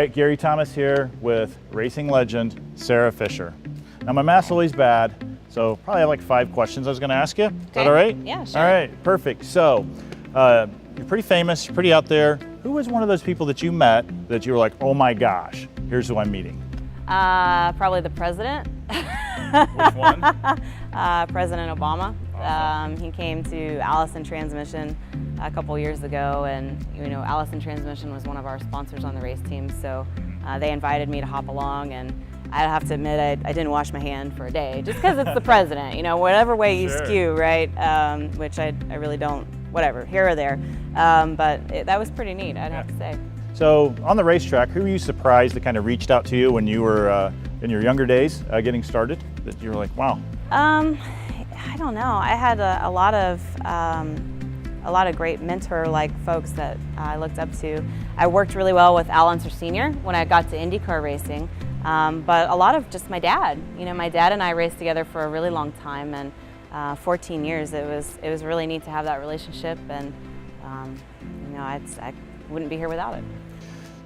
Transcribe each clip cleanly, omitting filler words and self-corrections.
right, Gary Thomas here with racing legend Sarah Fisher. Now my math's always bad, so probably have like 5 questions I was going to ask you. Is that all right? Yeah, sure. All right, perfect. So you're pretty famous, you're pretty out there. Who was one of those people that you met that you were like, oh my gosh, here's who I'm meeting? Probably the president. Which one? President Obama. Awesome. He came to Allison Transmission a couple years ago, and Allison Transmission was one of our sponsors on the race team, so they invited me to hop along, and I have to admit I didn't wash my hand for a day, just because it's the president, whatever way you Sure. skew, right? Which I really don't, whatever, here or there. But that was pretty neat, I'd have to say. So on the racetrack, who were you surprised that kind of reached out to you when you were in your younger days getting started, that you were like, wow? I don't know. I had a lot of great mentor-like folks that I looked up to. I worked really well with Al Unser Sr. when I got to IndyCar racing, but a lot of just my dad. My dad and I raced together for a really long time, and 14 years. It was really neat to have that relationship, and I wouldn't be here without it.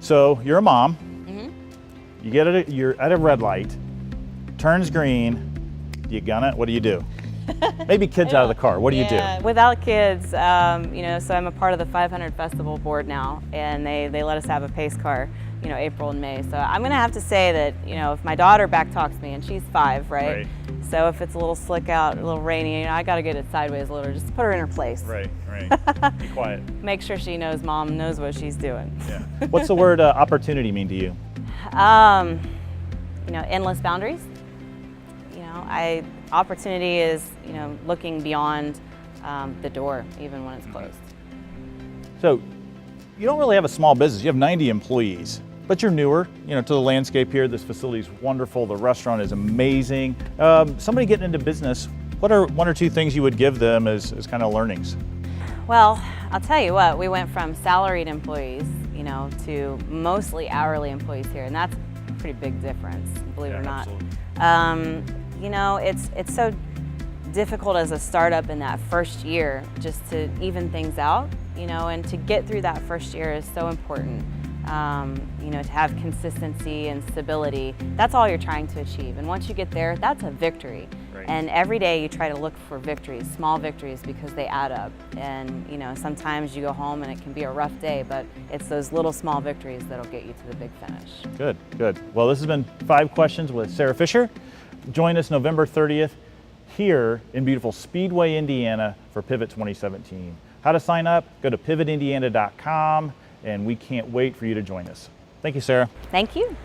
So you're a mom. Mm-hmm. You're at a red light, turns green. You gun it. What do you do? Maybe kids out of the car. What do you do? Without kids, so I'm a part of the 500 Festival board now, and they let us have a pace car, April and May. So I'm gonna have to say that, if my daughter back talks me, and she's 5, right? So if it's a little slick out, a little rainy, I gotta get it sideways a little, just put her in her place. Right. Be quiet. Make sure she knows mom knows what she's doing. Yeah. What's the word opportunity mean to you? Endless boundaries. Opportunity is, looking beyond the door, even when it's closed. So you don't really have a small business. You have 90 employees, but you're newer, to the landscape here. This facility is wonderful. The restaurant is amazing. Somebody getting into business, what are 1 or 2 things you would give them as kind of learnings? Well, I'll tell you what, we went from salaried employees, to mostly hourly employees here, and that's a pretty big difference, believe it or not. Absolutely. It's so difficult as a startup in that first year just to even things out, and to get through that first year is so important. To have consistency and stability, that's all you're trying to achieve. And once you get there, that's a victory. Right. And every day you try to look for victories, small victories, because they add up. And sometimes you go home and it can be a rough day, but it's those little small victories that'll get you to the big finish. Good. Well, this has been 5 Questions with Sarah Fisher. Join us November 30th here in beautiful Speedway, Indiana for Pivot 2017. How to sign up, go to pivotindiana.com, and we can't wait for you to join us. Thank you, Sarah. Thank you.